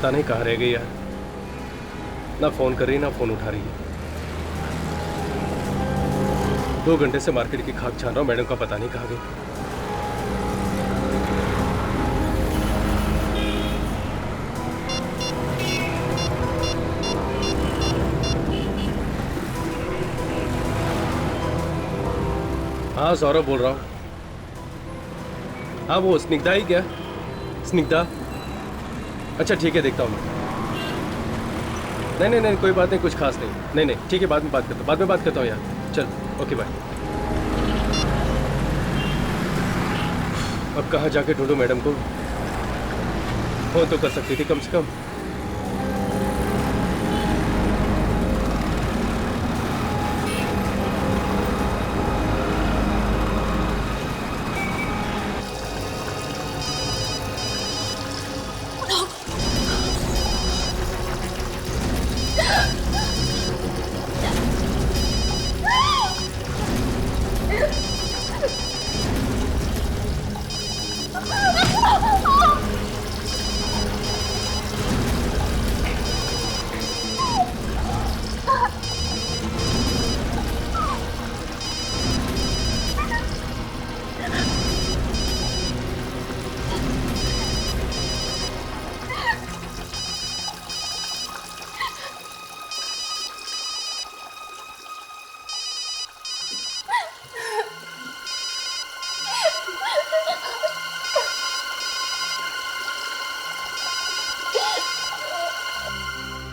पता नहीं कहाँ रह गई यार। ना फोन कर रही ना फोन उठा रही है। 2 घंटे से मार्केट की खाक छान रहा हूँ, मैडम का पता नहीं कहाँ गई। हाँ सौरभ बोल रहा हूँ। हाँ वो स्निग्धा ही क्या? स्निग्धा, अच्छा ठीक है देखता हूँ मैं। नहीं कोई बात नहीं, कुछ खास नहीं। नहीं ठीक है, बाद में बात करता हूँ यार। चल ओके बाय। अब कहाँ जाके ढूंढूं मैडम को? फोन तो कर सकती थी कम से कम।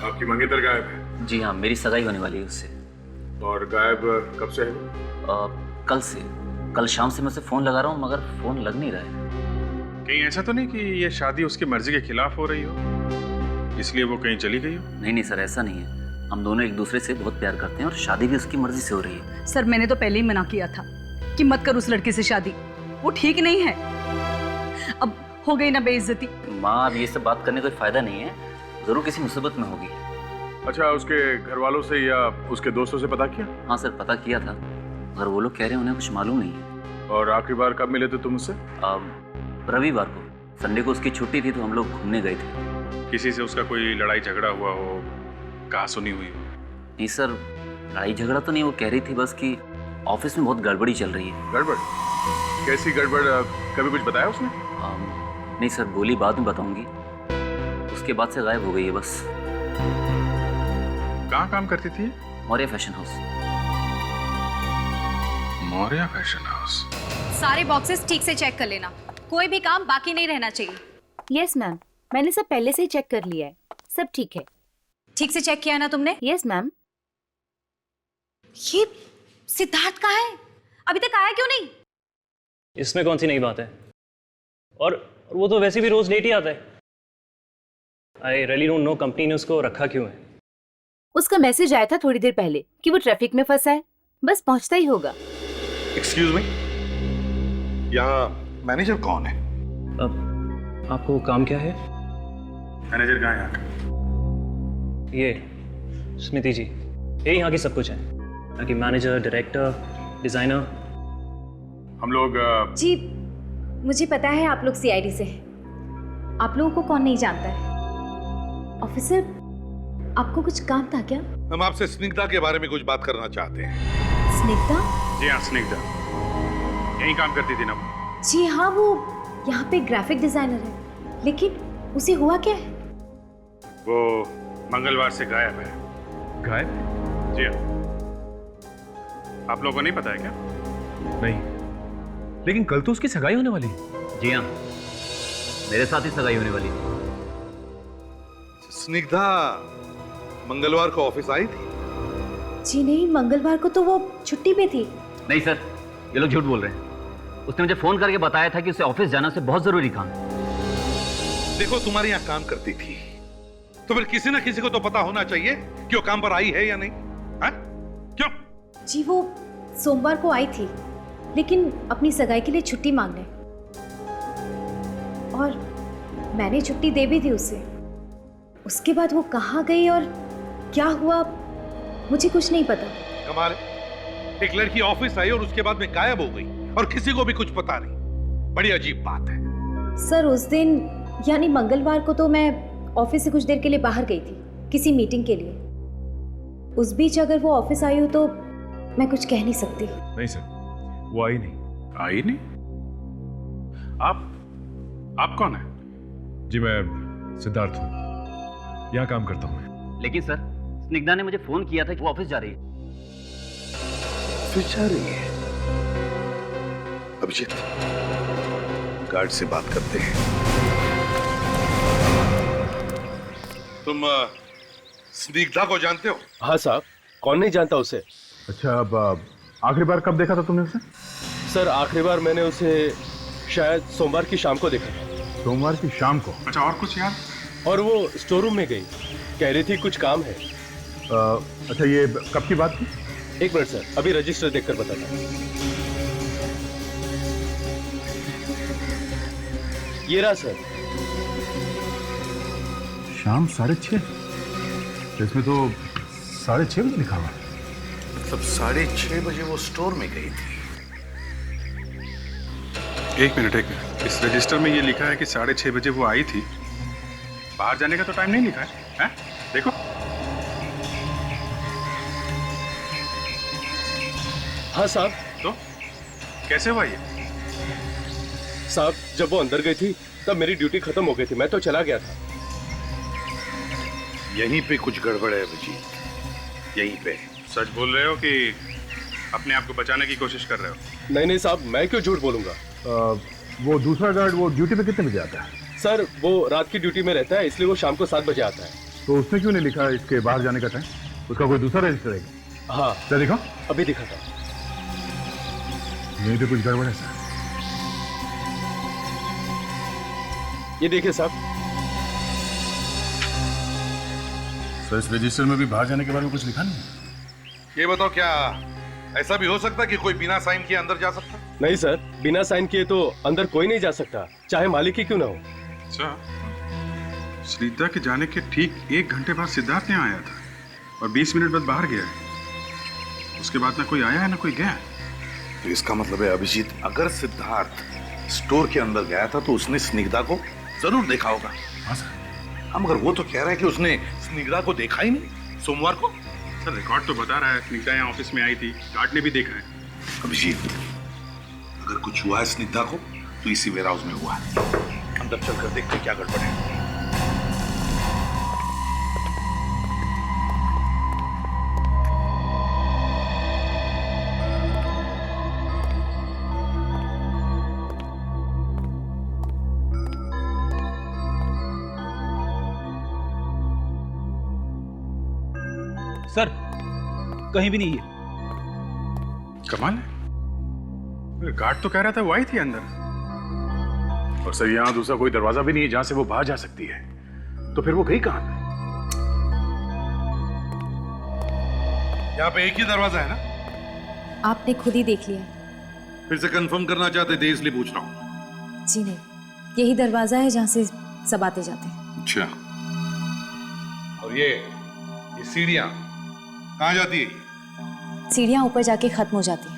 आपकी मंगेतर गायब है? जी हाँ, मेरी सगाई होने वाली है उससे। और गायब कब से है वो? कल से। कल शाम से मैं उसे फोन लगा रहा हूँ मगर फोन लग नहीं रहा है। कहीं ऐसा तो नहीं कि ये शादी उसकी मर्जी के खिलाफ हो रही हो, इसलिए वो कहीं चली गई हो? नहीं सर, ऐसा नहीं है। हम दोनों एक दूसरे से बहुत प्यार करते हैं और शादी भी उसकी मर्जी से हो रही है। सर मैंने तो पहले ही मना किया था कि मत कर उस लड़के से शादी, वो ठीक नहीं है। अब हो गई ना बेइज्जती। माँ, अब ये सब बात करने का कोई फायदा नहीं है, जरूर किसी मुसीबत में होगी। अच्छा, उसके घर वालों से या उसके दोस्तों से पता किया? हाँ सर, पता किया था, मगर वो लोग कह रहे हैं उन्हें कुछ मालूम नहीं है। और आखिरी बार कब मिले थे तुम उससे? रविवार को, संडे को उसकी छुट्टी थी तो हम लोग घूमने गए थे। किसी से उसका कोई लड़ाई झगड़ा हुआ हो, कहा सुनी हुई हो? नहीं सर, लड़ाई झगड़ा तो नहीं, वो कह रही थी बस कि ऑफिस में बहुत गड़बड़ी चल रही है। गड़बड़? कैसी गड़बड़? कभी कुछ बताया उसने? नहीं सर, बोली बाद में बताऊंगी। उसके बाद से गायब हो गई है बस। कहाँ काम करती थी? Maurya fashion house. Maurya fashion house. सारे बॉक्सेस ठीक से चेक कर लेना, कोई भी काम बाकी नहीं रहना चाहिए। यस मैम, मैंने सब पहले से ही चेक कर लिया है, सब ठीक है। ठीक से चेक किया ना तुमने? Yes ma'am. ये सिद्धार्थ कहाँ है? अभी तक आया क्यों नहीं? इसमें कौन सी नई बात है? और वो तो वैसे भी रोज लेट ही आता है। I really don't know company ने उसको रखा क्यों है। उसका मैसेज आया था थोड़ी देर पहले कि वो ट्रैफिक में फंसा है, बस पहुंचता ही होगा। एक्सक्यूज मी, यहाँ मैनेजर कौन है? अब आपको काम क्या है? मैनेजर कहाँ है यहाँ का? ये स्मृति जी, ये यहाँ की सब कुछ है, यहाँ की मैनेजर, डायरेक्टर, डिजाइनर। हम लोग जी मुझे पता है आप लोग सीआईडी से हैं। आप लोगों को कौन नहीं जानता है। ऑफिसर, आपको कुछ काम था क्या? हम आपसे स्निग्धा के बारे में कुछ बात करना चाहते हैं। स्निग्धा? जी हाँ, स्निग्धा यहीं काम करती थी ना? जी हाँ, वो यहाँ पे ग्राफिक डिजाइनर है, लेकिन उसे हुआ क्या है? वो मंगलवार से गायब है। गायब? जी हाँ। आप लोगों को नहीं पता है क्या? नहीं, लेकिन कल तो उसकी सगाई होने वाली है। जी हाँ, मेरे साथ ही सगाई होने वाली है। स्निग्धा मंगलवार को ऑफिस आई थी? जी नहीं, मंगलवार को तो वो छुट्टी पे थी। नहीं सर, ये लोग झूठ बोल रहे हैं। उसने मुझे फोन करके बताया था कि उसे ऑफिस जाना से बहुत जरूरी काम है। देखो, तुम्हारे यहाँ काम करती थी तो फिर किसी ना किसी को तो पता होना चाहिए कि वो काम पर आई है या नहीं। हाँ? क्यों? जी वो सोमवार को आई थी, लेकिन अपनी सगाई के लिए छुट्टी मांगने, और मैंने छुट्टी दे भी दी उसे। उसके बाद वो कहाँ गई और क्या हुआ मुझे कुछ नहीं पता। कमाल है, एक लड़की ऑफिस आई और उसके बाद में गायब हो गई और किसी को भी कुछ पता नहीं। बड़ी अजीब बात है। सर उस दिन यानी मंगलवार को तो मैं ऑफिस से कुछ देर के लिए बाहर गई थी किसी मीटिंग के लिए। उस बीच अगर वो ऑफिस आई हो तो मैं कुछ कह नहीं सकती। नहीं सर, वो आई नहीं। आई नहीं? आप कौन है? जी मैं सिद्धार्थ हूँ, यहाँ काम करता हूँ मैं। लेकिन सर, स्निग्धा ने मुझे फोन किया था कि वो ऑफिस जा रही है। ऑफिस जा रही है? अभिजीत, गार्ड से बात करते हैं। तुम स्निग्धा को जानते हो? हाँ साहब, कौन नहीं जानता उसे। अच्छा, अब आखिरी बार कब देखा था तुमने उसे? सर आखिरी बार मैंने उसे शायद सोमवार की शाम को देखा था। सोमवार की शाम को? अच्छा, और कुछ यार? और वो स्टोर रूम में गई, कह रही थी कुछ काम है। अच्छा, ये कब की बात थी? एक मिनट सर, अभी रजिस्टर देखकर बताता हूँ। ये रहा सर। शाम 6:30? इसमें तो 6:30 बजे लिखा हुआ। मतलब 6:30 बजे वो स्टोर में गई थी। एक मिनट। इस रजिस्टर में ये लिखा है कि 6:30 बजे वो आई थी। बाहर जाने का तो टाइम नहीं लिखा है, हैं? देखो। हाँ साहब। तो कैसे हुआ ये? साहब जब वो अंदर गई थी तब मेरी ड्यूटी खत्म हो गई थी, मैं तो चला गया था। यहीं पे कुछ गड़बड़ है अभिजीत, यहीं पे। सच बोल रहे हो कि अपने आप को बचाने की कोशिश कर रहे हो? नहीं साहब, मैं क्यों झूठ बोलूंगा। वो दूसरा गार्ड वो ड्यूटी पे कितने बजे आता है? सर वो रात की ड्यूटी में रहता है, इसलिए वो शाम को 7 बजे आता है। तो उसने क्यों नहीं लिखा इसके बाहर जाने का टाइम? उसका कोई दूसरा रजिस्टर है? हाँ क्या दिखा? अभी दिखा था। नहीं तो कुछ गड़बड़ है सर। ये देखिए साहब। सर इस रजिस्टर में भी बाहर जाने के बारे में कुछ लिखा नहीं? ये बताओ, क्या ऐसा भी हो सकता कि कोई बिना साइन किए अंदर जा सकता? नहीं सर, बिना साइन किए तो अंदर कोई नहीं जा सकता, चाहे मालिक ही क्यों ना हो। अच्छा, स्निग्धा के जाने के ठीक 1 घंटे बाद सिद्धार्थ यहाँ आया था और 20 मिनट बाद बाहर गया है। उसके बाद ना कोई आया है ना कोई गया। तो इसका मतलब है अभिजीत, अगर सिद्धार्थ स्टोर के अंदर गया था तो उसने स्निग्धा को जरूर देखा होगा। हाँ सर। हम अगर वो तो कह रहा है कि उसने स्निग्धा को देखा ही नहीं सोमवार को। सर रिकॉर्ड तो बता रहा है स्निग्धा यहाँ ऑफिस में आई थी, गार्ड ने भी देखा है। अभिजीत, अगर कुछ हुआ है स्निग्धा को तो इसी वेयर हाउस में हुआ है। अंदर चलकर देखते क्या गड़बड़ है। सर कहीं भी नहीं है। कमाल है, गार्ड तो कह रहा था वो आई थी अंदर। और सर यहाँ दूसरा कोई दरवाजा भी नहीं है जहां से वो बाहर जा सकती है, तो फिर वो गई कहां? यहाँ पे एक ही दरवाजा है ना? आपने खुद ही देख लिया। फिर से कंफर्म करना चाहते थे इसलिए पूछ रहा हूँ। जी नहीं, यही दरवाजा है जहाँ से सब आते जाते हैं। अच्छा, और ये सीढ़ियाँ कहाँ जाती है? सीढ़ियाँ ऊपर जाके खत्म हो जाती हैं।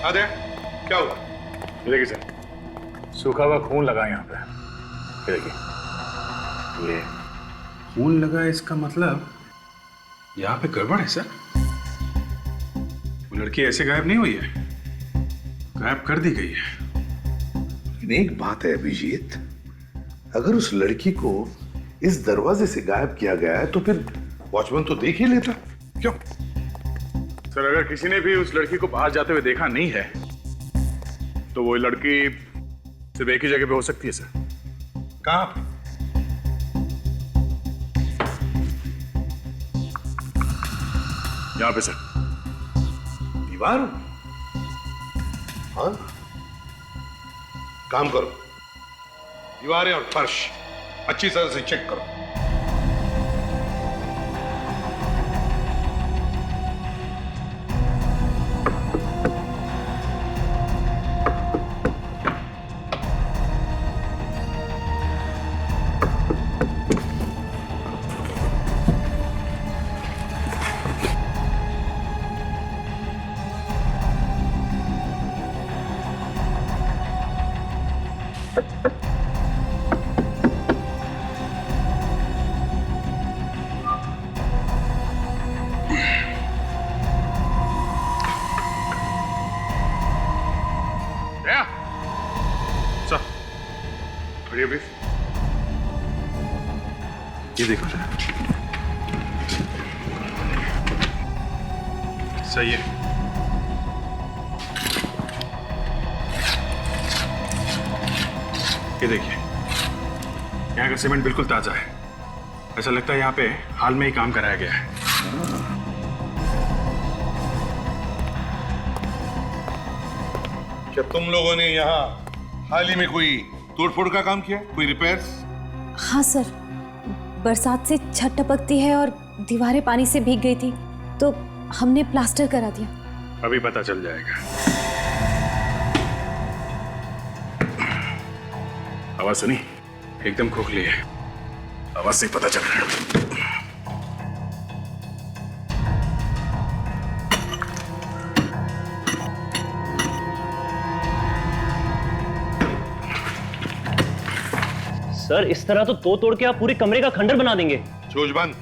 अरे क्या हुआ? देखिए सर, सूखा हुआ खून लगा यहाँ पे। देखिए, ये खून लगा, इसका मतलब यहाँ पे गड़बड़ है सर। वो लड़की ऐसे गायब नहीं हुई है, गायब कर दी गई है। लेकिन एक बात है अभिजीत, अगर उस लड़की को इस दरवाजे से गायब किया गया है तो फिर वॉचमैन तो देख ही लेता। क्यों? सर अगर किसी ने भी उस लड़की को बाहर जाते हुए देखा नहीं है तो वो लड़की सिर्फ एक ही जगह पे हो सकती है सर। कहां पे? यहाँ पे सर। दीवार? हाँ, काम करो, दीवारें और फर्श अच्छी तरह से चेक करो। ये देखो जरा, सही है। ये देखिए, यहाँ का सीमेंट बिल्कुल ताजा है। ऐसा लगता है यहाँ पे हाल में ही काम कराया गया है। क्या तुम लोगों ने यहाँ हाल ही में कोई तोड़फोड़ का काम किया, कोई रिपेयर्स? हाँ सर, बरसात से छत टपकती है और दीवारें पानी से भीग गई थी, तो हमने प्लास्टर करा दिया। अभी पता चल जाएगा। आवाज सुनी? एकदम खोखली है, आवाज से पता चल रहा है। सर इस तरह तो तोड़ के आप पूरे कमरे का खंडर बना देंगे। चोज बंद,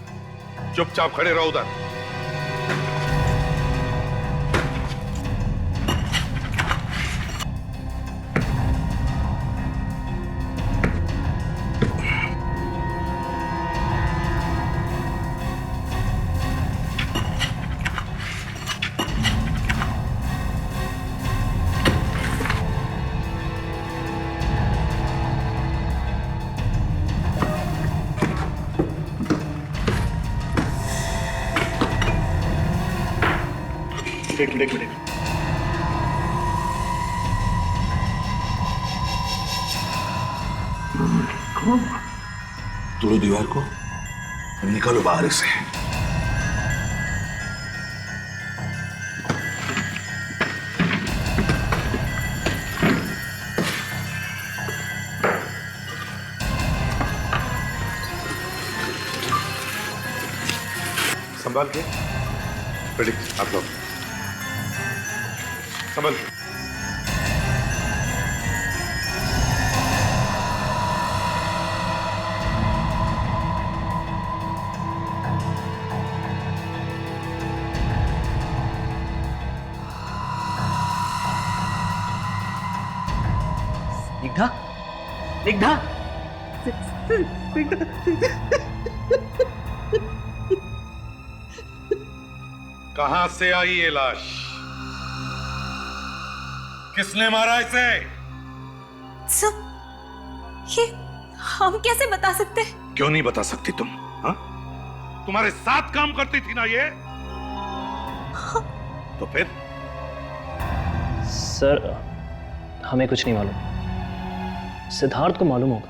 चुपचाप खड़े रहो उधर। एक मिनट। तोड़ो दीवार को, निकालो बाहर से। संभाल के प्रेडिक्ट, आप लोग संभाल। निग्धा, कहां से आई ये लाश? किसने मारा इसे? सब ये हम कैसे बता सकते हैं? क्यों नहीं बता सकती तुम? हाँ? तुम्हारे साथ काम करती थी ना ये? तो फिर? सर हमें कुछ नहीं मालूम, सिद्धार्थ को मालूम होगा।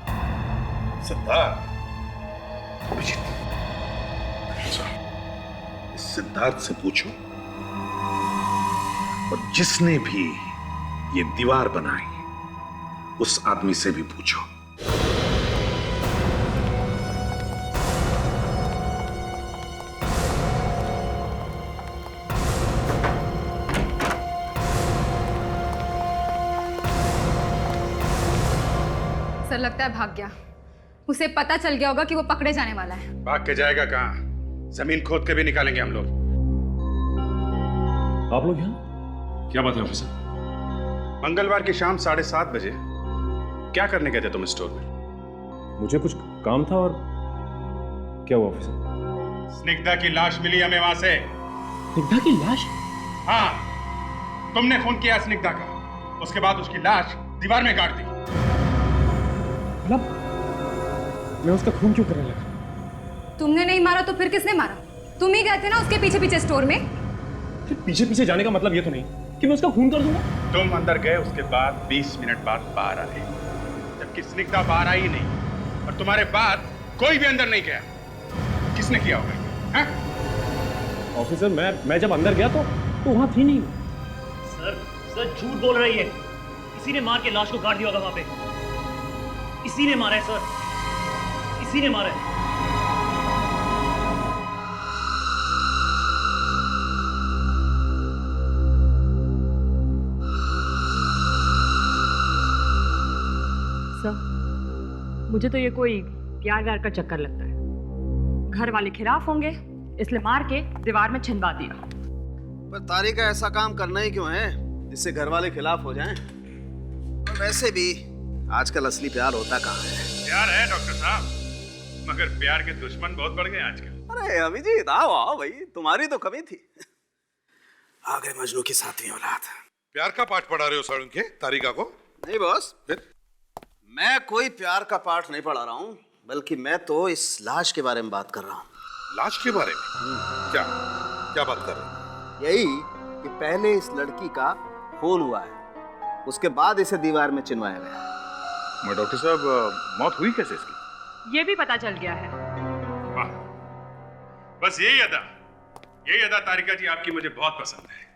सिद्धार्थ? सिद्धार्थ से पूछो, और जिसने भी ये दीवार बनाई उस आदमी से भी पूछो। सर लगता है भाग गया। उसे पता चल गया होगा कि वो पकड़े जाने वाला है। भाग के जाएगा कहां? जमीन खोद के भी निकालेंगे हम लोग। आप लोग यहाँ? क्या बात है ऑफिसर? मंगलवार की शाम 7:30 बजे क्या करने गए थे तुम स्टोर में? मुझे कुछ काम था। और क्या हुआ ऑफिसर? स्निग्धा की लाश मिली हमें वहां से। स्निग्धा की लाश? हाँ, तुमने खून किया स्निग्धा का, उसके बाद उसकी लाश दीवार में गाड़ दी। मतलब मैं उसका खून क्यों करने लगा? तुमने नहीं मारा तो फिर किसने मारा? तुम ही गए थे ना उसके पीछे पीछे स्टोर में। फिर पीछे पीछे जाने का मतलब ये तो नहीं कि मैं उसका खून कर दूंगा। तुम अंदर गए, उसके बाद 20 मिनट बाद बाहर आए, जबकि स्निग्धा बाहर आई ही नहीं, और तुम्हारे बाद कोई भी अंदर नहीं गया। किसने किया होगा? ऑफिसर मैं जब अंदर गया तो वहां थी नहीं। सर झूठ बोल रही है। इसी ने मार के लाश को गाड़ दिया होगा वहां पे। इसी ने मारा है सर, इसी ने मारा है। मुझे तो ये कोई प्यार व्यार का चक्कर लगता है। घर वाले खिलाफ होंगे इसलिए मार के दीवार में छिनवा दिया। पर तारी का ऐसा काम करना ही क्यों है जिससे घर वाले खिलाफ हो जाएं? और वैसे भी आजकल असली प्यार होता कहाँ है? प्यार है डॉक्टर साहब, मगर प्यार के दुश्मन बहुत बढ़ गए आजकल। अरे अभिजीत आओ आओ भाई, तुम्हारी तो कमी थी। आ गए मजनू की सातवीं औलाद। प्यार का पाठ पढ़ा रहे हो साळुंखे तारिका को? नहीं बॉस, फिर? मैं कोई प्यार का पाठ नहीं पढ़ा रहा हूँ, बल्कि मैं तो इस लाश के बारे में बात कर रहा हूँ। लाश के बारे में? क्या क्या बात कर रहे हो? यही कि पहले इस लड़की का खून हुआ है, उसके बाद इसे दीवार में चिनवाया गया। मैं डॉक्टर साहब, मौत हुई कैसे इसकी? ये भी पता चल गया है। वाह, बस यही अदा तारिका जी आपकी मुझे बहुत पसंद है।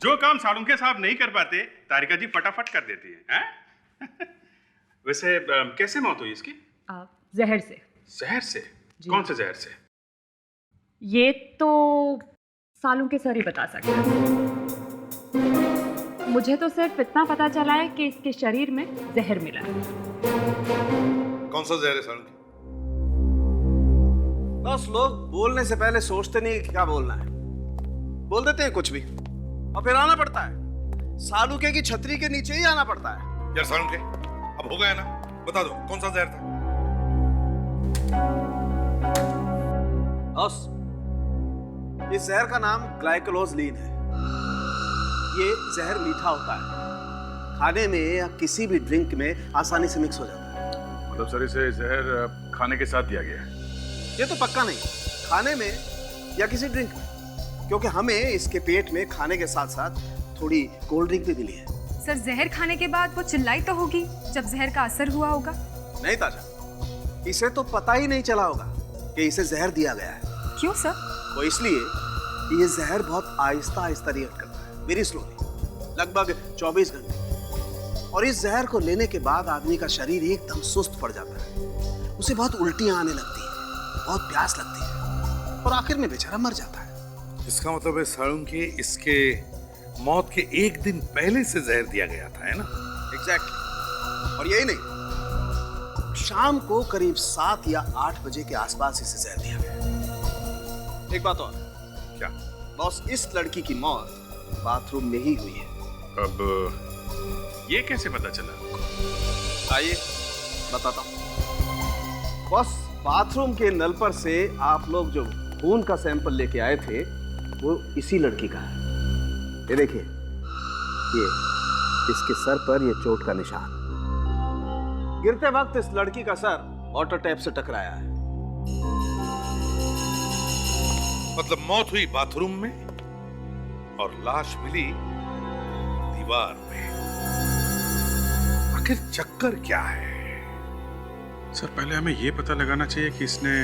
जो काम साळुंखे साहब नहीं कर पाते, तारिका जी फटाफट कर देती हैं। वैसे कैसे मौत हुई इसकी? जहर से। जहर से? कौन से जहर से? ये तो साळुंखे सर ही बता सकते हैं। मुझे तो सिर्फ इतना पता चला है कि इसके शरीर में जहर मिला है। कौन सा जहर है साळुंखे? बस लोग बोलने से पहले सोचते नहीं कि क्या बोलना है, बोल देते हैं कुछ भी और फिर आना पड़ता है। साळुंखे की छतरी के नीचे ही आना पड़ता है। यार साळुंखे, अब हो गया ना, बता दो कौन सा जहर था? बस, इस जहर का नाम ग्लाइकोलोजलीन है। ये जहर मीठा होता है, खाने में या किसी भी ड्रिंक में आसानी से मिक्स हो जाता है। मतलब सर इसे जहर खाने के साथ दिया गया है? ये तो पक्का नहीं, खाने में या किसी ड्रिंक में, क्योंकि हमें इसके पेट में खाने के साथ साथ थोड़ी कोल्ड ड्रिंक भी मिली है। सर जहर खाने के बाद वो चिल्लाई तो होगी जब जहर का असर हुआ होगा? नहीं ताजा, इसे तो पता ही नहीं चला होगा कि इसे जहर दिया गया है। क्यों सर? वो इसलिए कि ये जहर बहुत आहिस्ता आहिस्ता रिएक्ट करता है, वेरी स्लोली, लगभग 24 घंटे। और इस जहर को लेने के बाद आदमी का शरीर एकदम सुस्त पड़ जाता है, उसे बहुत उल्टियां आने लगती है, बहुत प्यास लगती है और आखिर में बेचारा मर जाता है। इसका मतलब है साळुंखे इसके मौत के एक दिन पहले से जहर दिया गया था, है ना? एग्जैक्टली। और यही नहीं, शाम को करीब 7 या 8 बजे के आसपास इसे जहर दिया गया। एक बात और। क्या? बॉस, इस लड़की की मौत बाथरूम में ही हुई है। अब ये कैसे पता चला? आइए बताता हूँ। बॉस, बाथरूम के नल पर से आप लोग जो खून का सैंपल लेके आए थे वो इसी लड़की का है। ये देखिए, ये इसके सर पर ये चोट का निशान। गिरते वक्त इस लड़की का सर वाटर टैप से टकराया है। मतलब मौत हुई बाथरूम में और लाश मिली दीवार में। आखिर चक्कर क्या है? सर पहले हमें ये पता लगाना चाहिए कि इसने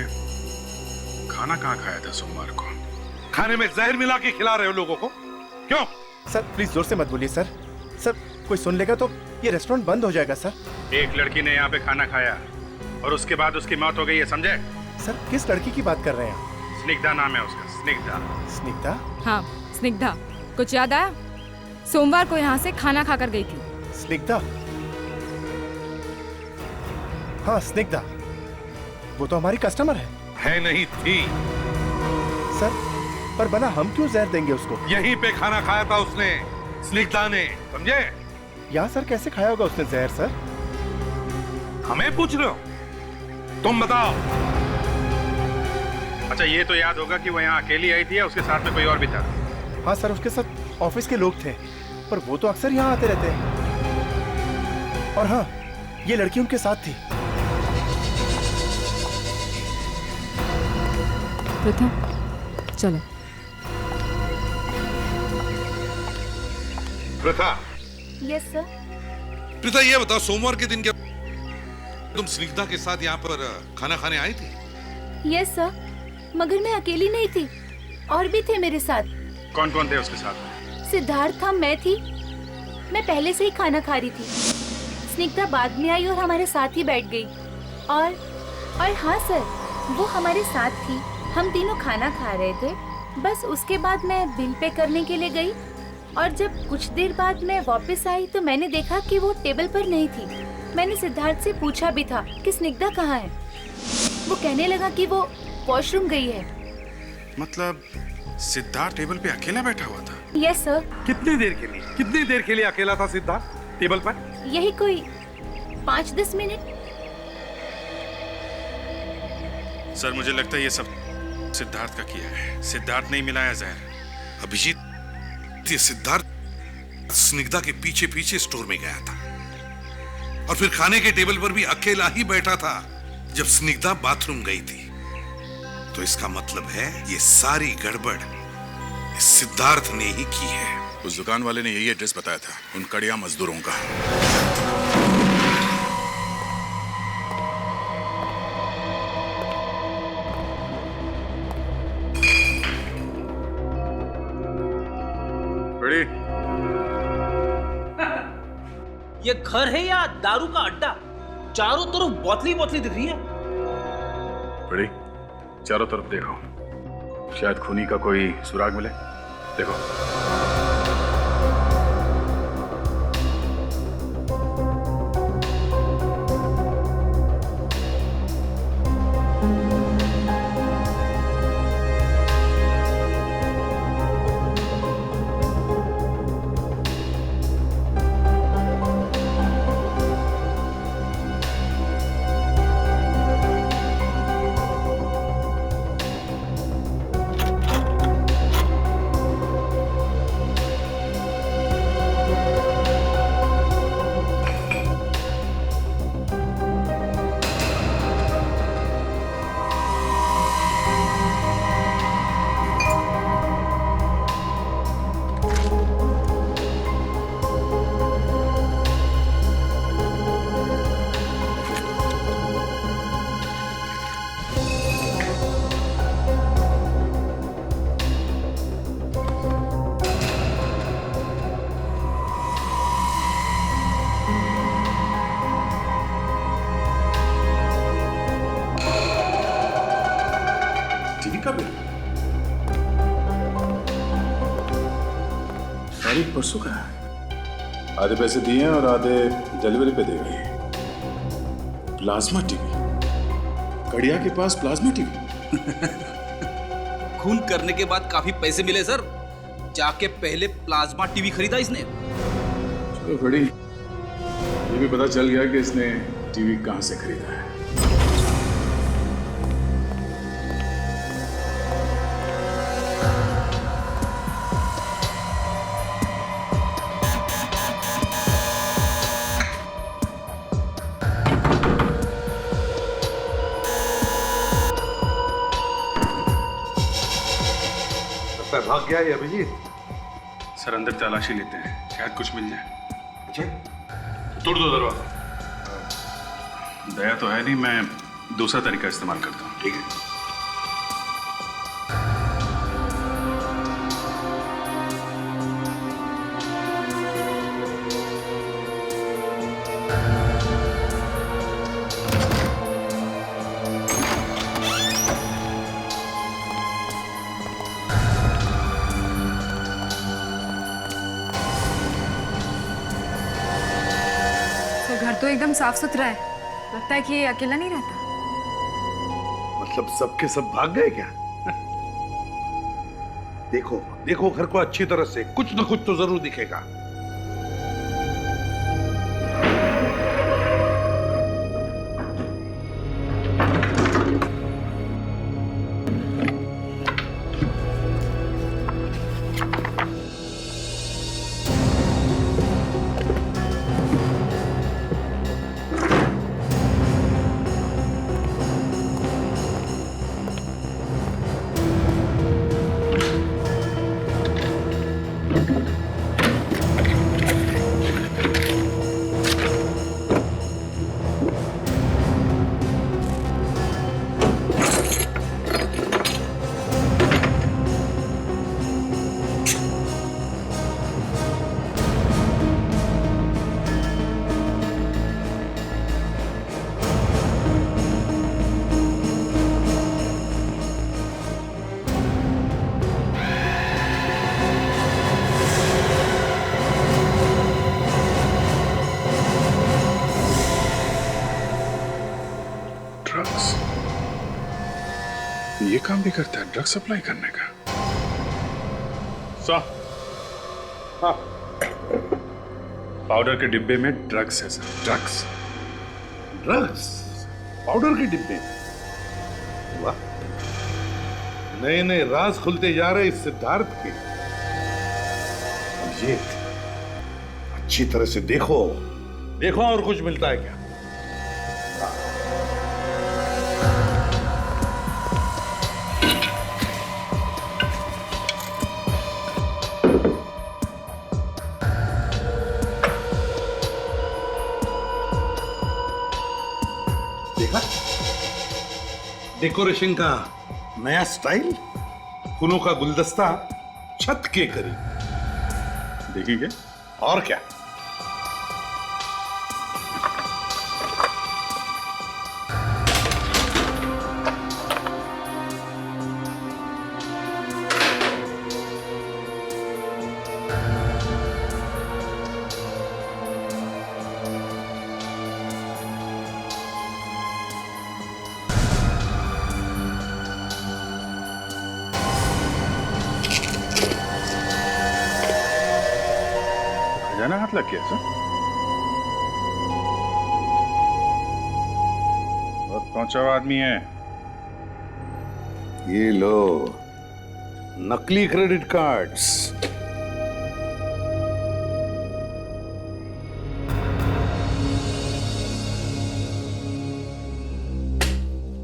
खाना कहाँ खाया था सोमवार को। खाने में जहर मिला के खिला रहे हो लोगों को, क्यों? सर प्लीज जोर से मत बोलिए सर। सर कोई सुन लेगा तो ये रेस्टोरेंट बंद हो जाएगा सर। एक लड़की ने यहाँ पे खाना खाया और उसके बाद उसकी मौत हो गई है, समझे? सर किस लड़की की बात कर रहे हैं? स्निग्धा नाम है उसका, स्निग्धा। स्निग्धा? हाँ स्निग्धा। कुछ याद आया? सोमवार को यहाँ से खाना खाकर गई थी। स्निग्धा? हाँ स्निग्धा, वो तो हमारी कस्टमर है नहीं थी सर, पर बना हम क्यों जहर देंगे उसको? यहीं पे खाना खाया था उसने, स्निग्धा ने, समझे? यहाँ सर कैसे खाया होगा उसने जहर सर? हमें पूछ रहे हो? तुम बताओ। अच्छा ये तो याद होगा कि वो यहाँ अकेली आई थी या उसके साथ में कोई और भी था? हाँ सर, उसके साथ ऑफिस के लोग थे, पर वो तो अक्सर यहाँ आते रहते हैं। और हाँ, ये लड़की उनके साथ थी। प्रथा चलो। प्रथा। Yes sir. प्रथा ये बताओ, सोमवार के दिन क्या तुम स्निग्धा के साथ यहाँ पर खाना खाने आई थी? यस सर, मगर मैं अकेली नहीं थी, और भी थे मेरे साथ। कौन कौन थे उसके साथ? सिद्धार्थ था, मैं थी। मैं पहले से ही खाना खा रही थी। स्निग्धा बाद में आई और हमारे साथ ही बैठ गई। और हाँ सर, वो हमारे साथ थी। हम तीनों खाना खा रहे थे। बस उसके बाद मैं बिल पे करने के लिए गई, और जब कुछ देर बाद मैं वापस आई तो मैंने देखा कि वो टेबल पर नहीं थी। मैंने सिद्धार्थ से पूछा भी था कि स्निग्धा कहाँ है। वो कहने लगा कि वो वॉशरूम गई है। मतलब सिद्धार्थ टेबल पे अकेला बैठा हुआ था? Yes sir. कितनी देर के लिए अकेला था सिद्धार्थ टेबल पर? यही कोई 5-10 मिनट। सर मुझे लगता है ये सब सिद्धार्थ का किया है। सिद्धार्थ नहीं मिलाया जहर। अभिजीत, ये सिद्धार्थ स्निग्धा के पीछे पीछे स्टोर में गया था और फिर खाने के टेबल पर भी अकेला ही बैठा था जब स्निग्धा बाथरूम गई थी। तो इसका मतलब है ये सारी गड़बड़ इस सिद्धार्थ ने ही की है। उस दुकान वाले ने यही एड्रेस बताया था उन कड़िया मजदूरों का। बड़ी ये घर है या दारू का अड्डा? चारों तरफ बोतली बोतली दिख रही है। बड़ी, चारों तरफ देखो, शायद खूनी का कोई सुराग मिले। देखो। तारीख परसों का है। आधे पैसे दिए हैं और आधे डिलीवरी पे दे गए हैं। प्लाज्मा टीवी, कड़िया के पास प्लाज्मा टीवी। खून करने के बाद काफी पैसे मिले सर, जाके पहले प्लाज्मा टीवी खरीदा इसने। चलो बड़ी, ये भी पता चल गया कि इसने टीवी कहां से खरीदा है। भाग गया ये अभिजीत। सर अंदर तलाशी लेते हैं, शायद कुछ मिल जाए। अच्छा, तोड़ दो दरवाजा। दया तो है नहीं, मैं दूसरा तरीका इस्तेमाल करता हूँ। ठीक है। घर तो एकदम साफ सुथरा है, लगता है कि ये अकेला नहीं रहता। मतलब सबके सब भाग गए क्या? देखो देखो घर को अच्छी तरह से, कुछ ना कुछ तो जरूर दिखेगा। ये काम भी करता है, ड्रग सप्लाई करने का। हाँ, पाउडर के डिब्बे में ड्रग्स है सर। ड्रग्स? ड्रग्स पाउडर के डिब्बे? वाह, नए नए राज खुलते जा रहे इस सिद्धार्थ के। ये अच्छी तरह से देखो, देखो और कुछ मिलता है क्या। देखा डेकोरेशन का नया स्टाइल, फूलों का गुलदस्ता छत के करीब। देखेंगे और क्या। खजाना हाथ लग गया सर। बहुत पहुंचा हुआ आदमी है। ये लो नकली क्रेडिट कार्ड्स।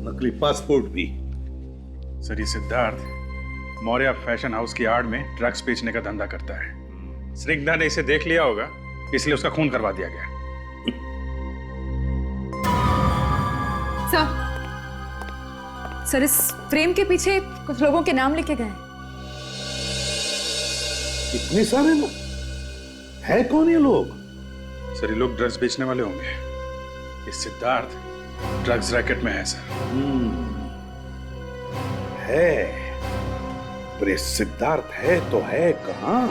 नकली पासपोर्ट भी। सर ये सिद्धार्थ मौर्य फैशन हाउस की आड़ में ड्रग्स बेचने का धंधा करता है। स्निग्धा ने इसे देख लिया होगा, इसलिए उसका खून करवा दिया गया। सर इस फ्रेम के पीछे कुछ लोगों के नाम लिखे गए। इतने सारे लोग है? कौन ये लोग? सर ये लोग ड्रग्स बेचने वाले होंगे। ये सिद्धार्थ ड्रग्स रैकेट में है सर। है, पर ये सिद्धार्थ है तो है कहां?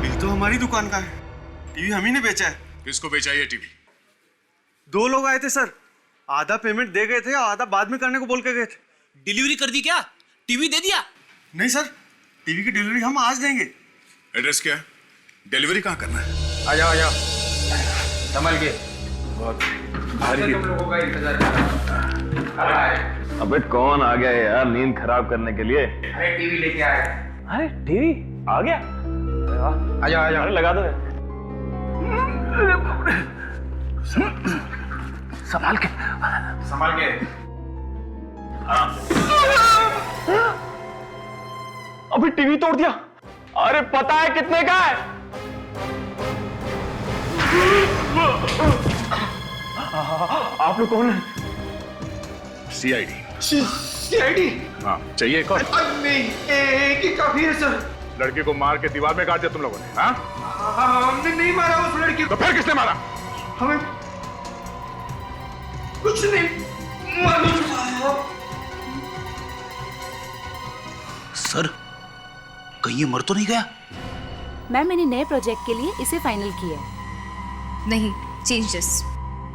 बिल तो हमारी दुकान का है, टीवी हम ही ने बेचा है। किसको बेचा ये टीवी? 2 लोग आए थे सर, आधा पेमेंट दे गए थे, आधा बाद में करने को बोल के गए थे। डिलीवरी कर दी क्या? टीवी दे दिया? नहीं सर, टीवी की डिलीवरी हम आज देंगे। एड्रेस क्या है? डिलीवरी कहाँ करना है? आ जाओ संभल के। बहुत भारी तुम लोगों का इंतजार कर रहा है। अबे कौन आ गया यार नींद खराब करने के लिए? अरे टीवी लेके आए। अरे टीवी आ गया? आ जाओ अरे लगा दो। संभाल के। अबे टीवी तोड़ दिया। अरे पता है कितने का है? आप लोग कौन है? सीआईडी। सीआईडी? हाँ, चाहिए एक और? नहीं, एक ही काफी है सर। लड़के को मार के दीवार में काट दिया तुम लोगों ने? हाँ? हमने नहीं मारा उस लड़की को। तो फिर किसने मारा? हमें कुछ नहीं मालूम। सर कहीं ये मर तो नहीं गया? मैम मैंने नए प्रोजेक्ट के लिए इसे फाइनल किया है। नहीं, चेंज दिस।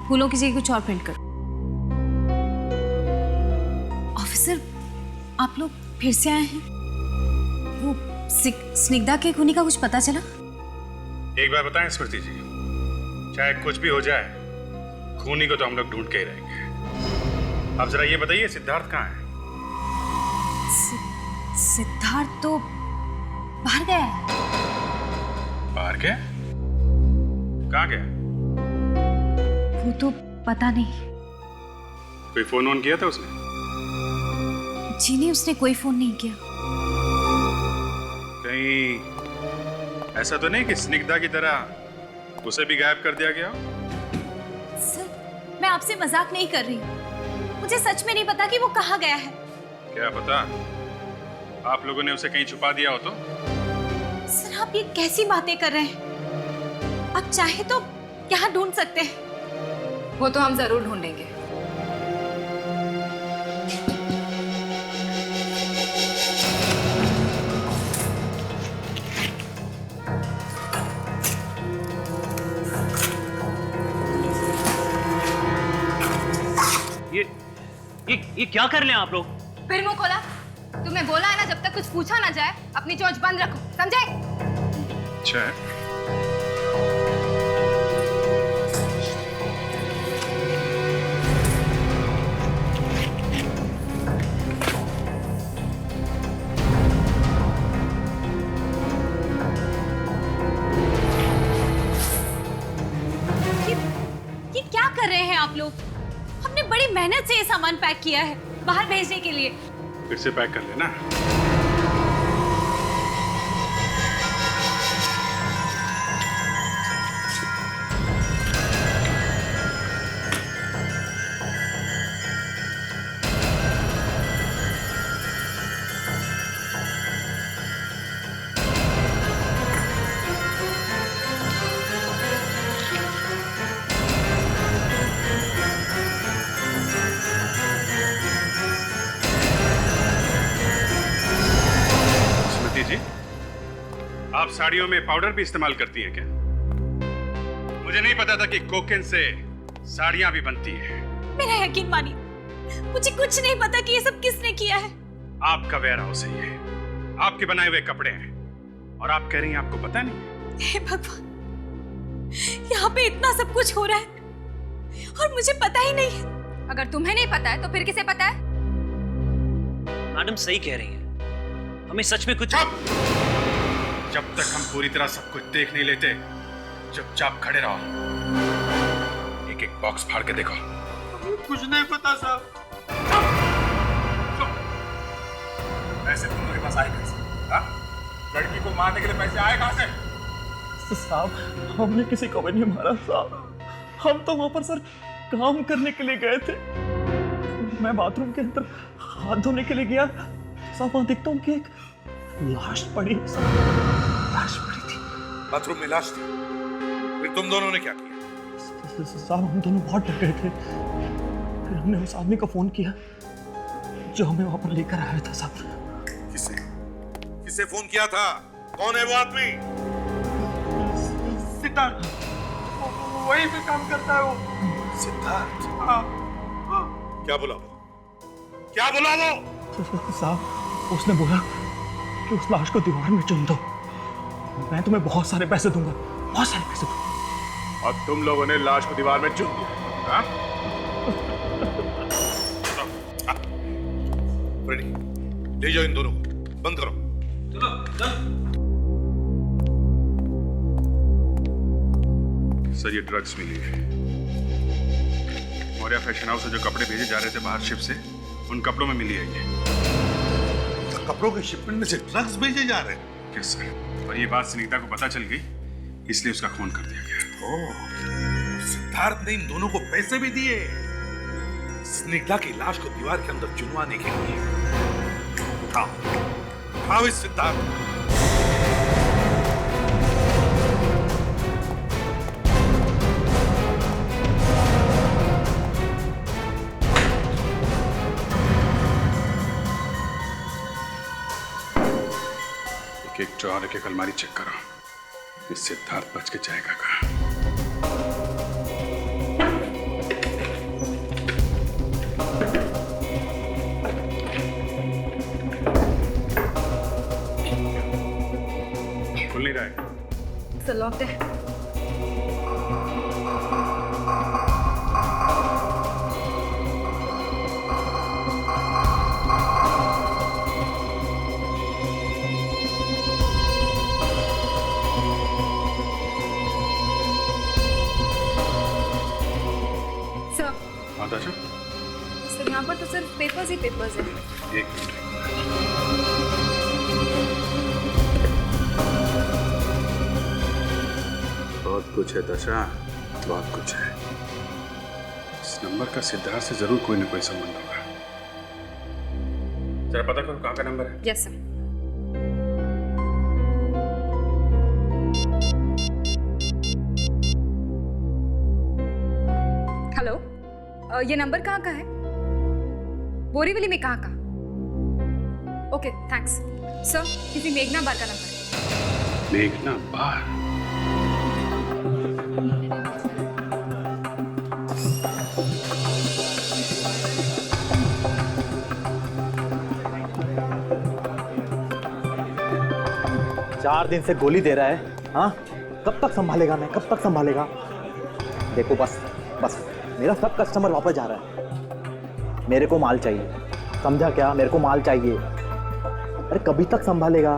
फूलों की जगह कुछ और प्रिंट करो। ऑफिसर, आप लोग फिर से आए हैं? वो स्निग्धा के खूनी का कुछ पता चला? एक बार बताएं स्मृति जी, चाहे कुछ भी हो जाए, खूनी को तो हम लोग ढूंढ के ही रहेंगे। अब जरा ये बताइए सिद्धार्थ कहाँ है? सिद्धार्थ तो बाहर गया है। बाहर गया? कहाँ गया? वो तो पता नहीं। कोई फोन ऑन किया था उसने? जी नहीं, उसने कोई फोन नहीं किया। कहीं ऐसा तो नहीं कि स्निग्धा की तरह उसे भी गायब कर दिया गया? सर, मैं आपसे मजाक नहीं कर रही हूँ। मुझे सच में नहीं पता कि वो कहाँ गया है। क्या पता आप लोगों ने उसे कहीं छुपा दिया हो तो? सर, आप ये कैसी बातें कर रहे हैं? आप चाहे तो यहाँ ढूंढ सकते हैं। वो तो हम जरूर ढूंढेंगे। ये क्या कर रहे हैं आप लोग? फिर मुंह खोला? तुम्हें बोला है ना, जब तक कुछ पूछा ना जाए अपनी चोंच बंद रखो, समझे? अच्छा है। हैं आप लोग? हमने बड़ी मेहनत से ये सामान पैक किया है बाहर भेजने के लिए। फिर से पैक कर लेना। जी, आप साड़ियों में पाउडर भी इस्तेमाल करती हैं क्या? मुझे नहीं पता था कि कोकेन से साड़ियां भी बनती हैं। मेरा यकीन मानिए, मुझे कुछ नहीं पता कि ये सब किसने किया है। आपका वेयर हाउस है ये, आपके बनाए हुए कपड़े हैं, और आप कह रही हैं आपको पता नहीं है? हे भगवान, यहाँ पे इतना सब कुछ हो रहा है और मुझे पता ही नहीं है। अगर तुम्हें नहीं पता है तो फिर किसे पता है? मैडम सही कह रही हैं, हमें सच में कुछ। जब तक हम पूरी तरह सब कुछ देख नहीं लेते, चुपचाप खड़े रहो। एक एक बॉक्स फाड़ के देखो। कुछ नहीं पता साहब। पैसे तुम लोग के पास आए कैसे? हाँ? लड़की को मारने के लिए पैसे आए कहां से? साहब, हमने किसी को भी नहीं मारा साहब। हम तो वहां पर सर काम करने के लिए गए थे। मैं बाथरूम के अंदर हाथ धोने के लिए गया साहब, वहां देखता हूँ कि एक लाश पड़ी है साहब। लाश पड़ी थी बाथरूम में, लाश थी। फिर तुम दोनों ने क्या किया? साहब हम दोनों बहुत डर गए थे। फिर हमने उस आदमी को फोन किया जो हमें वहां पर लेकर आया था साहब। किसे किसे फोन किया था? कौन है वो आदमी? सिद्धार्थ, वहीं पे काम करता है वो। सिद्धार्थ? हाँ। क्या बोला वो? क्या बोला वो? साहब उसने बोला कि उस लाश को दीवार में चुन दो, मैं तुम्हें बहुत सारे पैसे दूंगा, बहुत सारे पैसे दूंगा। और तुम लोगों ने लाश को दीवार में चुन दिया? हाँ? फ्रेडी, ले जाओ इन दोनों को, बंद करो। चलो चल। सर ये ड्रग्स मिली है। मौर्या फैशन हाउस से जो कपड़े भेजे जा रहे थे बाहर शिप से, उन कपड़ों में मिली है ये। कपड़ों के शिपमेंट में से ड्रग्स भेजे जा रहे हैं? यस सर, और ये बात सुनीता को पता चल गई, इसलिए उसका खून कर दिया गया। ओह, सिद्धार्थ ने इन दोनों को पैसे भी दिए स्निग्धा की लाश को दीवार के अंदर चुनवाने के लिए। उठाओ इस सिद्धार्थ। एक ड्रॉर, एक अलमारी चेक करो, इस सिद्धार्थ बच के जाएगा कहाँ? खुल नहीं रहा है। सर लॉक्ड है। सर यहाँ पर तो सिर्फ पेपर्स ही पेपर्स हैं। एक मिनट। बहुत कुछ है दशा, बहुत कुछ है। इस नंबर का सिद्धार्थ से जरूर कोई ना कोई संबंध होगा। जरा पता करो कहाँ का नंबर है। Yes sir. हेलो, ये नंबर कहाँ का है? बोरीवली में कहाँ का? Okay thanks sir. किसी मेघना बार का नंबर है। मेघना बार? चार दिन से गोली दे रहा है। हाँ, कब तक संभालेगा? मैं कब तक संभालेगा? देखो बस मेरा सब कस्टमर वापस जा रहा है। मेरे को माल चाहिए, समझा क्या? मेरे को माल चाहिए। अरे कभी तक संभालेगा?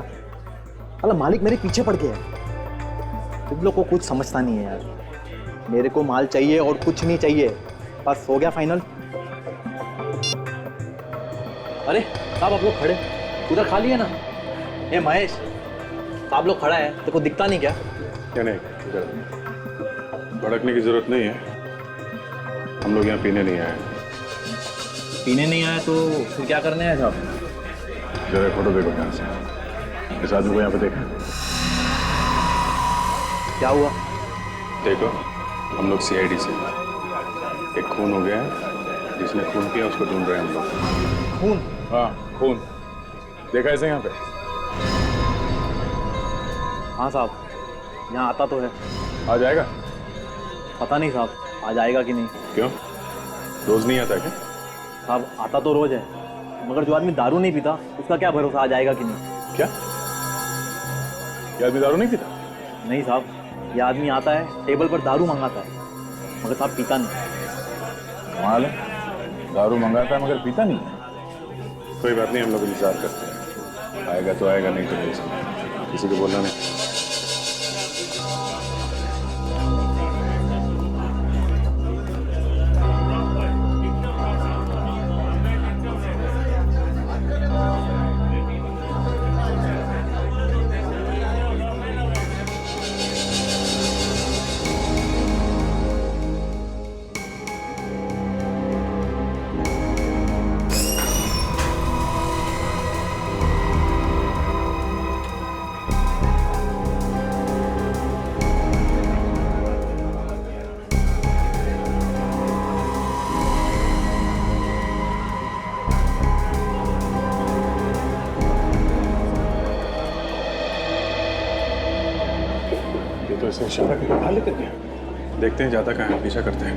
अरे मालिक मेरे पीछे पड़ गया है। तुम लोग को कुछ समझता नहीं है यार। मेरे को माल चाहिए और कुछ नहीं चाहिए। बस हो गया फाइनल। अरे साहब आप लोग खड़े, उधर खाली है ना? ए महेश, साहब लोग खड़ा है, तेरे को दिखता नहीं क्या? क्या नहीं, भड़कने की जरूरत नहीं है। हम लोग यहाँ पीने नहीं आए। पीने नहीं आए तो फिर क्या करने आए साहब? जरा फोटो देखो ध्यान से। इस आदमी को यहाँ पे देखा? क्या हुआ? देखो, हम लोग CID से, एक खून हो गया है, जिसने खून किया उसको ढूंढ रहे हैं हम लोग। खून? हाँ खून, देखा ऐसे यहाँ पे? हाँ साहब, यहाँ आता तो है। आ जाएगा? पता नहीं साहब, आ जाएगा कि नहीं। क्यों, रोज नहीं आता क्या? साहब आता तो रोज है, मगर जो आदमी दारू नहीं पीता उसका क्या भरोसा आ जाएगा कि नहीं। क्या? ये आदमी दारू नहीं पीता? नहीं साहब, यह आदमी आता है, टेबल पर दारू मंगाता है, मगर साहब पीता नहीं। कमाल है, दारू मंगाता है मगर पीता नहीं है। कोई बात नहीं, हम लोग इंतजार करते हैं, आएगा तो आएगा, नहीं तो नहीं। किसी को बोलना नहीं। तो इसे इशारा करके बाहर लेकर गया। देखते हैं जाता कहाँ है, पीछा करते हैं।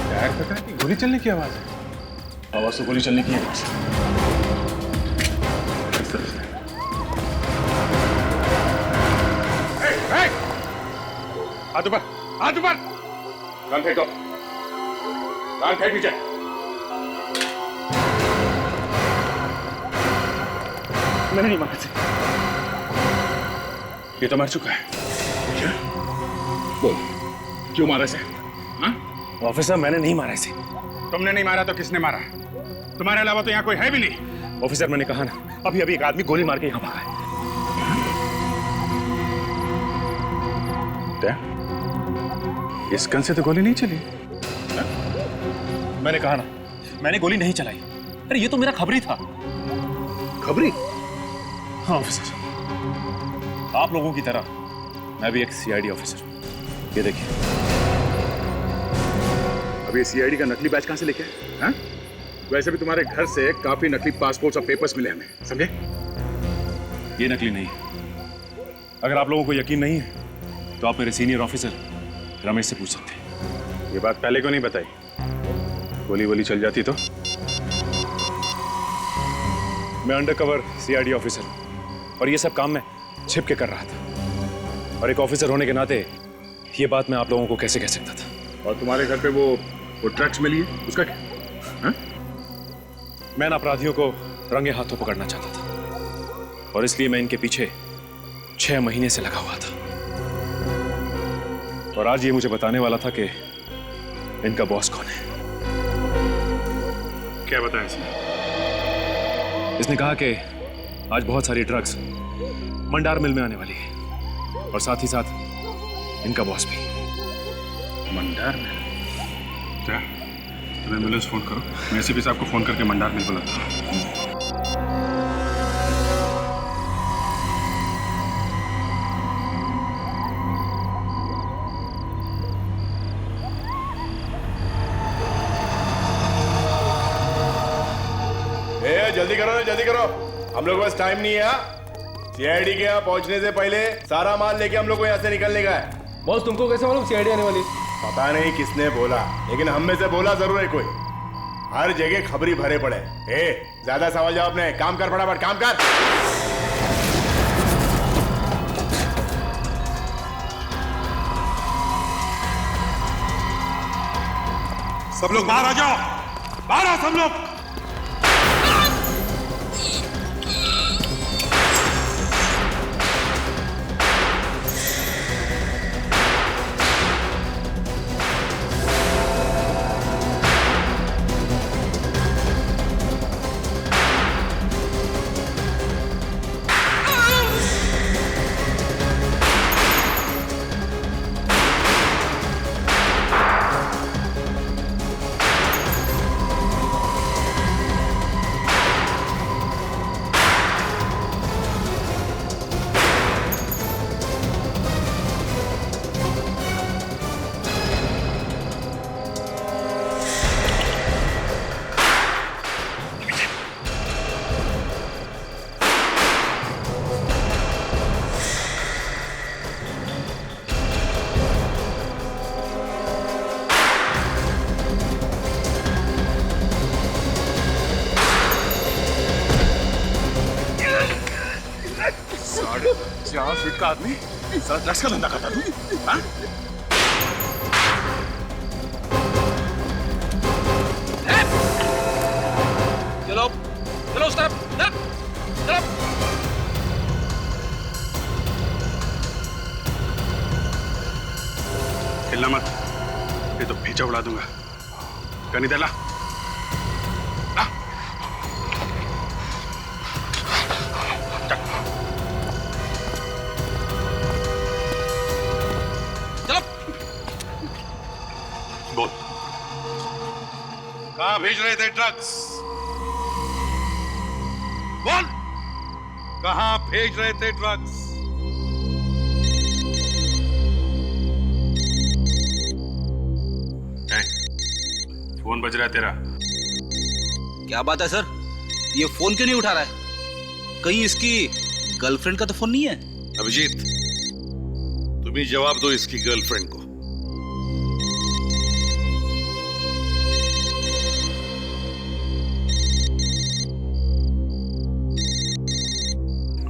टायर पता है कि गोली चलने की आवाज है। आवाज तो गोली चलने की है। इस तरफ से। हाथ ऊपर, हाथ ऊपर। गन फेंको, गन फेंक नीचे। मैंने नहीं मारा इसे। ये तो मर चुका है। क्या? बोल, क्यों मारा इसे? हाँ? ऑफिसर, मैंने नहीं मारा इसे। तुमने नहीं मारा तो किसने मारा? तुम्हारे अलावा तो यहाँ कोई है भी नहीं। ऑफिसर, मैंने कहा ना, अभी अभी एक आदमी गोली मार के यहाँ भागा है। क्या? इस गन से तो गोली नहीं चली। मैंने कहा ना, मैंने गोली नहीं चलाई। अरे ये तो मेरा खबरी था। खबरी? हाँ ऑफिसर, आप लोगों की तरह मैं भी एक CID ऑफिसर। ये देखिए, अभी CID का नकली बैच कहाँ से लेके आए? हाँ? वैसे भी तुम्हारे घर से काफी नकली पासपोर्ट्स और पेपर्स मिले हमें, समझे? ये नकली नहीं। अगर आप लोगों को यकीन नहीं है तो आप मेरे सीनियर ऑफिसर रमेश से पूछ सकते हैं। ये बात पहले क्यों नहीं बताई? गोली वोली चल जाती तो? मैं अंडरकवर CID ऑफिसर हूं और ये सब काम मैं छिप के कर रहा था। और एक ऑफिसर होने के नाते ये बात मैं आप लोगों को कैसे कह सकता था? और तुम्हारे घर पे वो ड्रग्स मिली है, उसका क्या? हाँ? मैं इन अपराधियों को रंगे हाथों पकड़ना चाहता था और इसलिए मैं इनके पीछे 6 महीने से लगा हुआ था। और आज ये मुझे बताने वाला था कि इनका बॉस कौन है। क्या बताया इसने? इसने कहा कि आज बहुत सारी ड्रग्स मंडार मिल में आने वाली है और साथ ही साथ इनका बॉस भी। मंडार मिल? क्या? तुम एम्बुलेंस फोन करो, मैं SCP साहब को फोन करके मंडार मिल बुलाता हूँ। जल्दी करो ना, जल्दी करो, हम लोग बस टाइम नहीं है। CID के यहाँ पहुंचने से पहले सारा माल लेके हम लोग को यहाँ से निकलने का है। बॉस, तुमको कैसे मालूम CID आने वाली? पता नहीं किसने बोला, लेकिन हम में से बोला जरूर है कोई। हर जगह खबरी भरे पड़े। ज्यादा सवाल जवाब नहीं, काम कर, फटाफट काम कर। सब लोग बाहर आ जाओ, बाहर आओ सब लोग। चार फीट का आदमी सारा ड्रग्स का धंधा करता तू? हाँ? चलो चलो उस तरफ, चलो। हिलना मत, ये तो पीछे उड़ा दूंगा। कनी दे ला। बोल, कहां भेज रहे थे ड्रग्स? बोल, कहां भेज रहे थे ड्रग्स? फोन बज रहा है तेरा। क्या बात है सर, ये फोन क्यों नहीं उठा रहा है? कहीं इसकी गर्लफ्रेंड का तो फोन नहीं है? अभिजीत, तुम ही जवाब दो इसकी गर्लफ्रेंड को।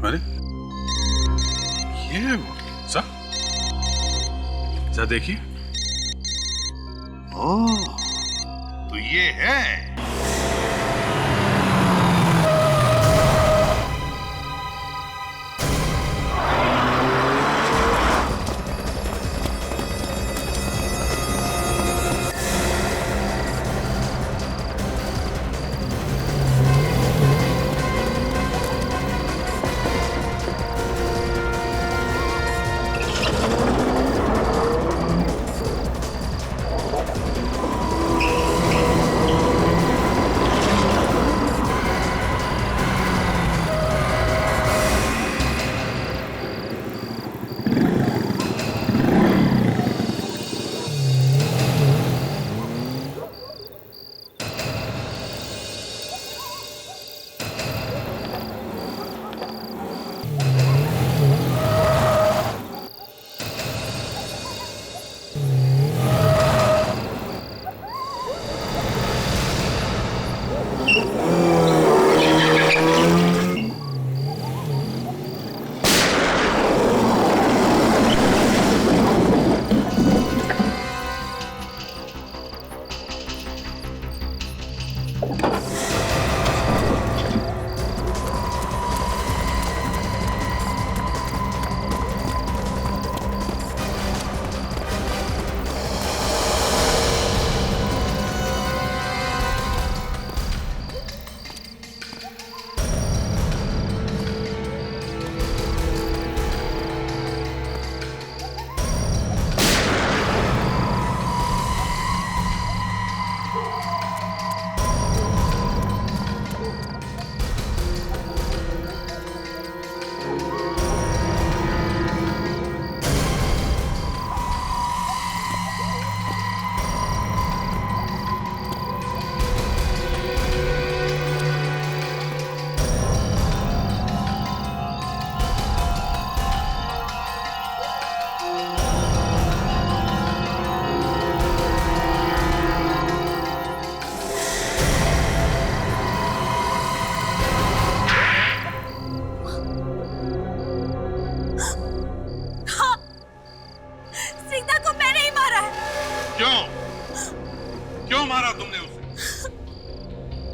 अरे ये सर देखिए। ओह, तो ये है।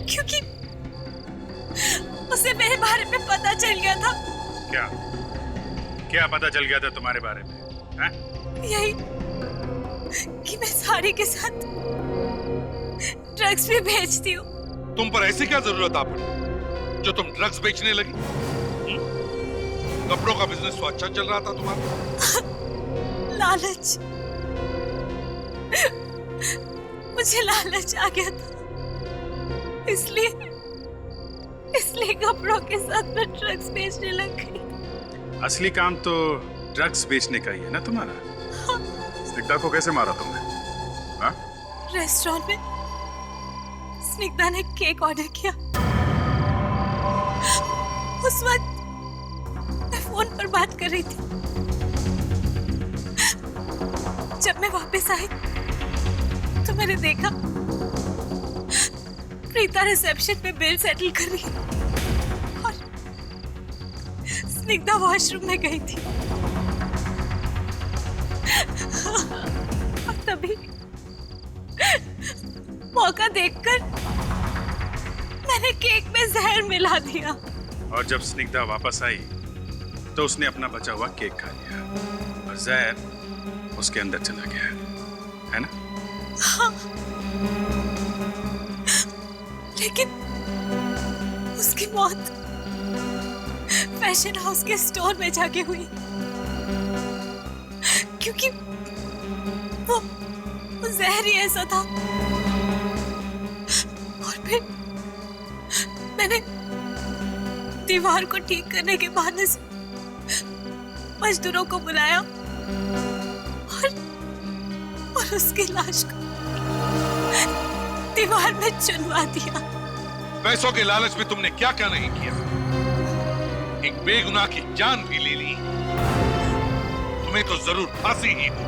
क्योंकि उसे मेरे बारे में पता चल गया था। क्या क्या पता चल गया था तुम्हारे बारे में? हैं? यही कि मैं सारी के साथ ड्रग्स भी बेचती हूँ। तुम पर ऐसी क्या जरूरत आ पड़ी जो तुम ड्रग्स बेचने लगी? कपड़ों का बिजनेस तो अच्छा चल रहा था तुम्हारा। लालच, मुझे लालच आ गया था, इसलिए कपड़ों के साथ मैं ड्रग्स बेचने लग गई। असली काम तो ड्रग्स बेचने का ही है ना तुम्हारा? स्निग्धा को कैसे मारा तुमने? हाँ? रेस्टोरेंट में स्निग्धा ने केक ऑर्डर किया। उस वक्त मैं फोन पर बात कर रही थी। जब मैं वापस आई तो मैंने देखा प्रीता रिसेप्शन पे बिल सेटल कर रही है और स्निग्धा वॉशरूम में गई थी। और तभी मौका देखकर मैंने केक में जहर मिला दिया। और जब स्निग्धा वापस आई तो उसने अपना बचा हुआ केक खा लिया और जहर उसके अंदर चला गया, है ना? हाँ। लेकिन उसकी मौत फैशन हाउस के स्टोर में जाके हुई, क्योंकि वो जहर ही ऐसा था। और फिर मैंने दीवार को ठीक करने के बहाने से मजदूरों को बुलाया और उसकी लाश को दीवार में चुनवा दिया। पैसों के लालच में तुमने क्या क्या नहीं किया। एक बेगुनाह की जान भी ले ली। तुम्हें तो जरूर फांसी ही होगी।